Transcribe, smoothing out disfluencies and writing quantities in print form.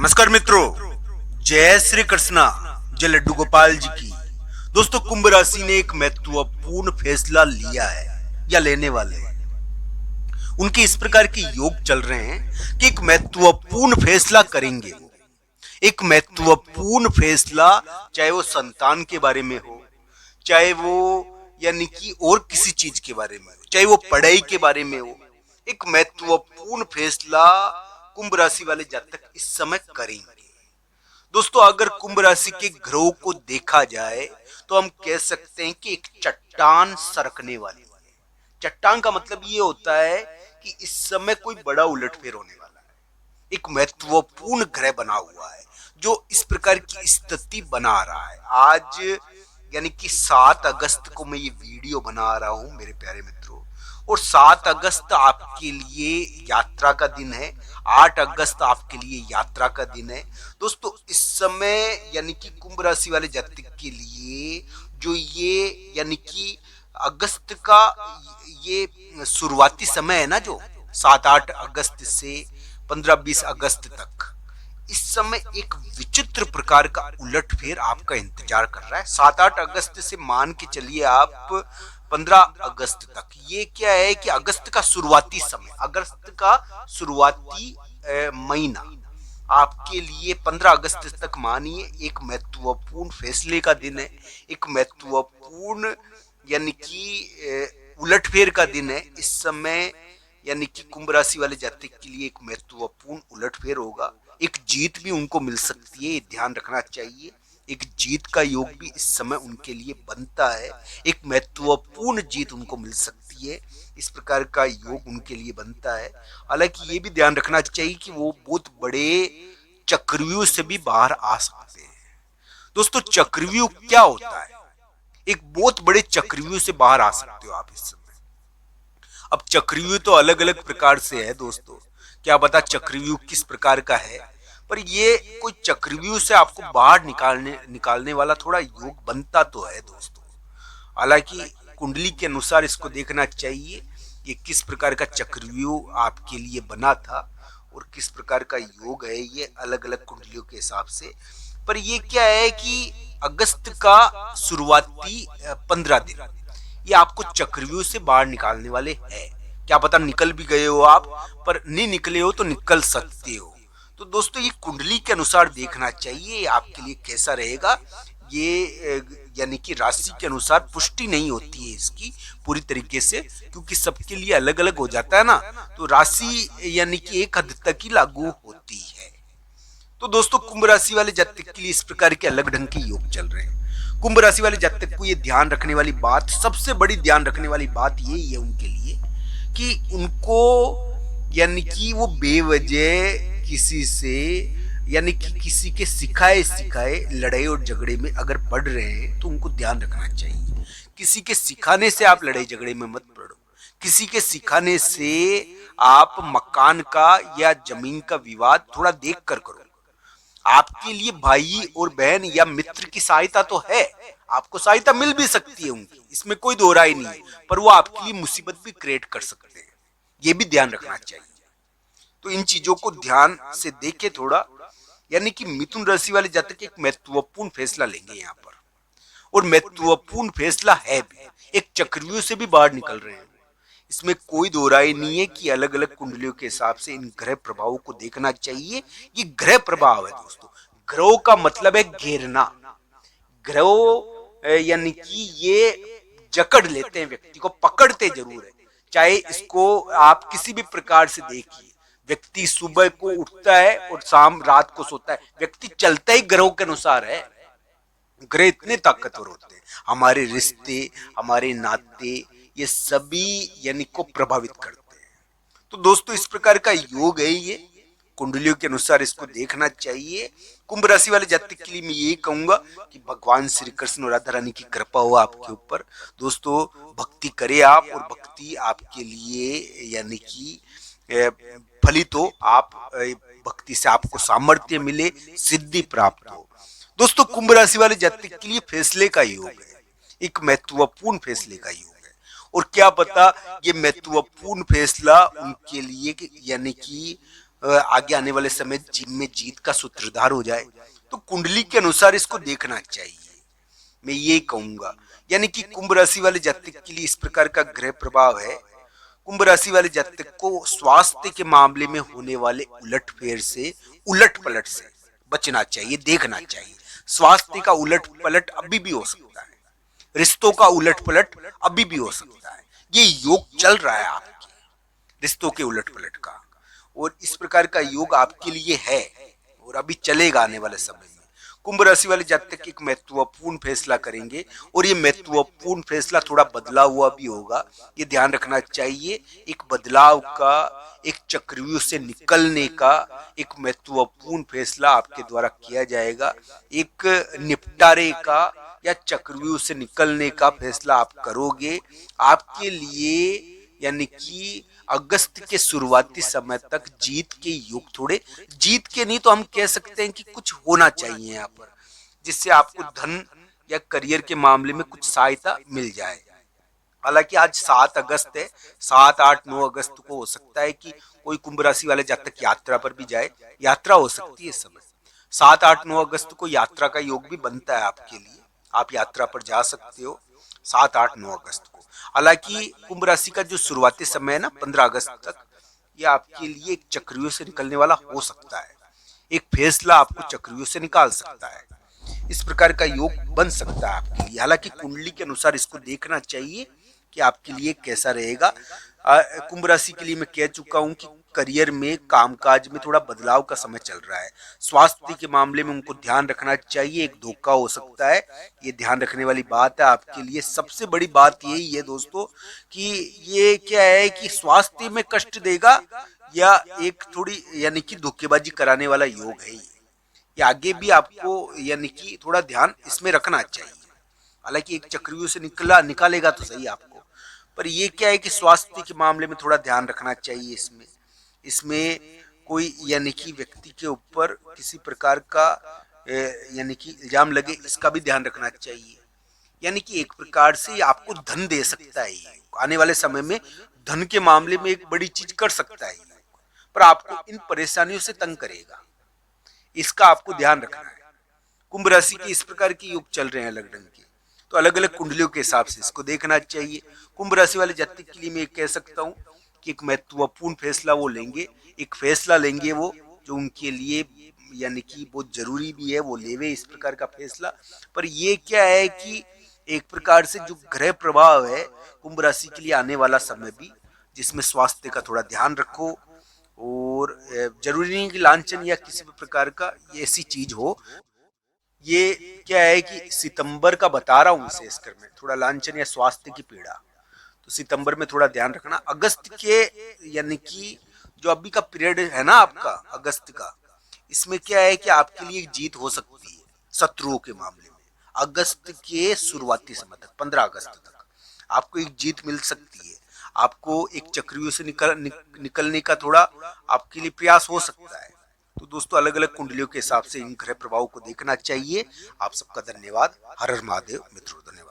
नमस्कार मित्रों, जय श्री कृष्णा, जय लड्डू गोपाल जी की। दोस्तों, कुंभ राशि ने एक महत्वपूर्ण फैसला लिया है या लेने वाले हैं। उनके इस प्रकार के योग चल रहे हैं कि एक महत्वपूर्ण फैसला करेंगे वो। एक महत्वपूर्ण फैसला, चाहे वो संतान के बारे में हो, चाहे वो यानी कि और किसी चीज के बारे में हो, चाहे वो पढ़ाई के बारे में हो, एक महत्वपूर्ण फैसला कुंभ राशि वाले जातक इस समय करेंगे। दोस्तों, अगर कुंभ राशि के ग्रहों को देखा जाए तो हम कह सकते हैं कि एक चट्टान सरकने वाली है। चट्टान का मतलब ये होता है कि इस समय कोई बड़ा उलटफेर होने वाला है। एक महत्वपूर्ण ग्रह बना हुआ है जो इस प्रकार की स्थिति बना रहा है। आज यानी कि 7 अगस्त को मैं ये वीडियो बना रहा हूं मेरे प्यारे मित्रों, और 7 अगस्त आपके लिए यात्रा का दिन है। 8 अगस्त आपके लिए यात्रा का दिन है। दोस्तों, इस समय यानी कि कुंभ राशि वाले जातक के लिए जो ये यानी कि अगस्त का ये शुरुआती समय है ना, जो 7-8 अगस्त से 15-20 अगस्त तक, इस समय एक विचित्र प्रकार का उलटफेर आपका इंतजार कर रहा है। 7-8 अगस्त से मान के चलिए आप 15 अगस्त तक। ये क्या है कि अगस्त का शुरुआती समय, अगस्त का शुरुआती महीना आपके लिए 15 अगस्त तक मानिए एक महत्वपूर्ण फैसले का दिन है। एक महत्वपूर्ण यानी कि उलटफेर का दिन है। इस समय यानी कि कुंभ राशि वाले जातक के लिए एक महत्वपूर्ण उलटफेर होगा। एक जीत भी उनको मिल सकती है, ध्यान रखना चाहिए। एक जीत का योग भी इस समय उनके लिए बनता है। एक महत्वपूर्ण जीत उनको मिल सकती है, इस प्रकार का योग उनके लिए बनता है। हालांकि ये भी ध्यान रखना चाहिए कि वो बहुत बड़े चक्रव्यूह से भी बाहर आ सकते हैं। दोस्तों, चक्रव्यूह क्या होता है? एक बहुत बड़े चक्रव्यूह से बाहर आ सकते हो आप इस समय। अब चक्रव्यूह तो अलग अलग प्रकार से है दोस्तों, क्या पता चक्रव्यूह किस प्रकार का है, पर ये कोई चक्रव्यूह से आपको बाहर निकालने वाला थोड़ा योग बनता तो है दोस्तों। हालांकि कुंडली के अनुसार इसको देखना चाहिए ये किस प्रकार का चक्रव्यूह आपके लिए बना था और किस प्रकार का योग है, ये अलग अलग कुंडलियों के हिसाब से। पर ये क्या है कि अगस्त का शुरुआती 15 दिन ये आपको चक्रव्यूह से बाहर निकालने वाले हैं। क्या पता निकल भी गए हो आप, पर नहीं निकले हो तो निकल सकते हो। तो दोस्तों, ये कुंडली के अनुसार देखना चाहिए आपके लिए कैसा रहेगा। ये यानी कि राशि के अनुसार पुष्टि नहीं होती है इसकी पूरी तरीके से, क्योंकि सबके लिए अलग अलग हो जाता है ना। तो राशि यानी कि एक हद तक ही लागू होती है। तो दोस्तों, कुंभ राशि वाले जातक के लिए इस प्रकार के अलग ढंग के योग चल रहे हैं। कुंभ राशि वाले जातक को ये ध्यान रखने वाली बात, सबसे बड़ी ध्यान रखने वाली बात यही है उनके लिए कि उनको यानी कि वो बेवजह किसी से यानी कि किसी के सिखाए लड़ाई और झगड़े में अगर पड़ रहे हैं तो उनको ध्यान रखना चाहिए। किसी के सिखाने से आप लड़ाई झगड़े में मत पड़ो। किसी के सिखाने से आप मकान का या जमीन का विवाद थोड़ा देख कर करो। आपके लिए भाई और बहन या मित्र की सहायता तो है, आपको सहायता मिल भी सकती है उनकी, इसमें कोई दो राय नहीं है, पर वो आपके लिए मुसीबत भी क्रिएट कर सकते हैं। ये भी ध्यान रखना चाहिए। तो इन चीजों को ध्यान से देखे थोड़ा। यानी कि मिथुन राशि वाले जातक एक महत्वपूर्ण फैसला लेंगे यहाँ पर, और महत्वपूर्ण फैसला है भी। एक चक्रव्यूह से भी बाहर निकल रहे हैं, इसमें कोई दो राय नहीं है कि अलग अलग कुंडलियों के हिसाब से इन ग्रह प्रभावों को देखना चाहिए। ये ग्रह प्रभाव है दोस्तों। ग्रहों का मतलब है घेरना। ग्रह यानी कि ये जकड़ लेते हैं, व्यक्ति को पकड़ते जरूर है। चाहे इसको आप किसी भी प्रकार से देखिए, व्यक्ति सुबह को उठता है और शाम रात को सोता है, व्यक्ति चलता ही ग्रहों के अनुसार है। ग्रह इतने ताकतवर होते हैं, हमारे रिश्ते, हमारे नाते, ये सभी यानी को प्रभावित करते हैं। तो दोस्तों, इस प्रकार का योग है, ये कुंडलियों के अनुसार इसको देखना चाहिए। कुंभ राशि वाले जातक के लिए मैं यही कहूंगा कि भगवान श्री कृष्ण और राधा रानी की कृपा हो आपके ऊपर। दोस्तों, भक्ति करें आप, और भक्ति आपके लिए यानी कि फलित हो। आप भक्ति से आपको सामर्थ्य मिले, सिद्धि प्राप्त हो। दोस्तों, कुंभ राशि वाले जातक के लिए फैसले का योग है, एक महत्वपूर्ण फैसले का योग है। और क्या पता ये महत्वपूर्ण फैसला उनके लिए यानी कि आगे आने वाले समय में जीत का सूत्रधार हो जाए, तो कुंडली के अनुसार इसको देखना चाहिए, मैं ये कहूंगा। यानी कि कुंभ राशि वाले जातक के लिए इस प्रकार का ग्रह प्रभाव है। कुंभ राशि वाले जातक को स्वास्थ्य के मामले में होने वाले उलटफेर से, उलट पलट से बचना चाहिए, देखना चाहिए। स्वास्थ्य का उलट पलट अभी भी हो सकता है, रिश्तों का उलट पलट अभी भी हो सकता है। ये योग चल रहा है आपके रिश्तों के उलट पलट का, और इस प्रकार का योग आपके लिए है और अभी चलेगा आने वाले समय में। कुंभ राशि वाले जातक एक महत्वपूर्ण फैसला करेंगे, और ये महत्वपूर्ण फैसला थोड़ा बदला हुआ भी होगा, ये ध्यान रखना चाहिए। एक बदलाव का, एक चक्रव्यूह से निकलने का एक महत्वपूर्ण फैसला आपके द्वारा किया जाएगा। एक निपटारे का या चक्रव्यूह से निकलने का फैसला आप करोगे। आपके लिए यानी कि अगस्त के शुरुआती समय तक जीत के योग, थोड़े जीत के नहीं तो हम कह सकते हैं कि कुछ होना चाहिए यहाँ पर, जिससे आपको धन या करियर के मामले में कुछ सहायता मिल जाए। हालांकि आज 7 अगस्त है, 7, 8, 9 अगस्त को हो सकता है कि कोई कुंभ राशि वाले जातक यात्रा पर भी जाए, यात्रा हो सकती है इस समय। 7, 8, 9 अगस्त को यात्रा का योग भी बनता है आपके लिए, आप यात्रा पर जा सकते हो 7, 8, 9 अगस्त को। हालांकि कुंभ राशि का जो शुरुआती समय है ना 15 अगस्त तक, ये आपके लिए एक चक्रव्यूह से निकलने वाला हो सकता है, एक फैसला आपको चक्रव्यूह से निकाल सकता है, इस प्रकार का योग बन सकता है आपके लिए। हालांकि कुंडली के अनुसार इसको देखना चाहिए कि आपके लिए कैसा रहेगा। कुंभ राशि के लिए मैं कह चुका हूं कि करियर में, कामकाज में थोड़ा बदलाव का समय चल रहा है। स्वास्थ्य के मामले में उनको ध्यान रखना चाहिए, एक धोखा हो सकता है, ये ध्यान रखने वाली बात है आपके लिए। सबसे बड़ी बात यही है दोस्तों कि ये क्या है कि स्वास्थ्य में कष्ट देगा या एक थोड़ी यानी कि धोखेबाजी कराने वाला योग है ये आगे भी आपको यानी कि थोड़ा ध्यान इसमें रखना चाहिए। हालांकि एक चक्रव्यूह से निकालेगा तो सही आपको, पर ये क्या है कि स्वास्थ्य के मामले में थोड़ा ध्यान रखना चाहिए। इसमें कोई यानी कि व्यक्ति के ऊपर किसी प्रकार का यानी कि इल्जाम लगे, इसका भी ध्यान रखना चाहिए। यानी कि एक प्रकार से आपको धन दे सकता है, आने वाले समय में धन के मामले में एक बड़ी चीज कर सकता है, पर आपको इन परेशानियों से तंग करेगा, इसका आपको ध्यान रखना है। कुंभ राशि के इस प्रकार के योग चल रहे हैं अलग ढंग के, तो अलग अलग कुंडलियों के हिसाब से इसको देखना चाहिए। कुंभ राशि वाले जातक के लिए मैं कह सकता हूँ कि एक महत्वपूर्ण फैसला वो लेंगे, एक फैसला लेंगे वो जो उनके लिए यानी कि बहुत जरूरी भी है, वो लेवे इस प्रकार का फैसला। पर ये क्या है कि एक प्रकार से जो ग्रह प्रभाव है कुंभ राशि के लिए आने वाला समय भी, जिसमें स्वास्थ्य का थोड़ा ध्यान रखो, और जरूरी नहीं कि लांछन या किसी भी प्रकार का ऐसी चीज हो। ये क्या है कि सितंबर का बता रहा हूँ विशेषकर मैं, थोड़ा लांछन या स्वास्थ्य की पीड़ा, तो सितंबर में थोड़ा ध्यान रखना। अगस्त के यानी कि जो अभी का पीरियड है ना आपका अगस्त का, इसमें क्या है कि आपके लिए एक जीत हो सकती है शत्रुओं के मामले में। अगस्त के शुरुआती समय तक 15 अगस्त तक आपको एक जीत मिल सकती है, आपको एक चक्रव्यूह से निकलने का थोड़ा आपके लिए प्रयास हो सकता है। तो दोस्तों अलग अलग कुंडलियों के हिसाब से इन ग्रह प्रभाव को देखना चाहिए। आप सबका धन्यवाद। हर हर महादेव मित्रों, धन्यवाद।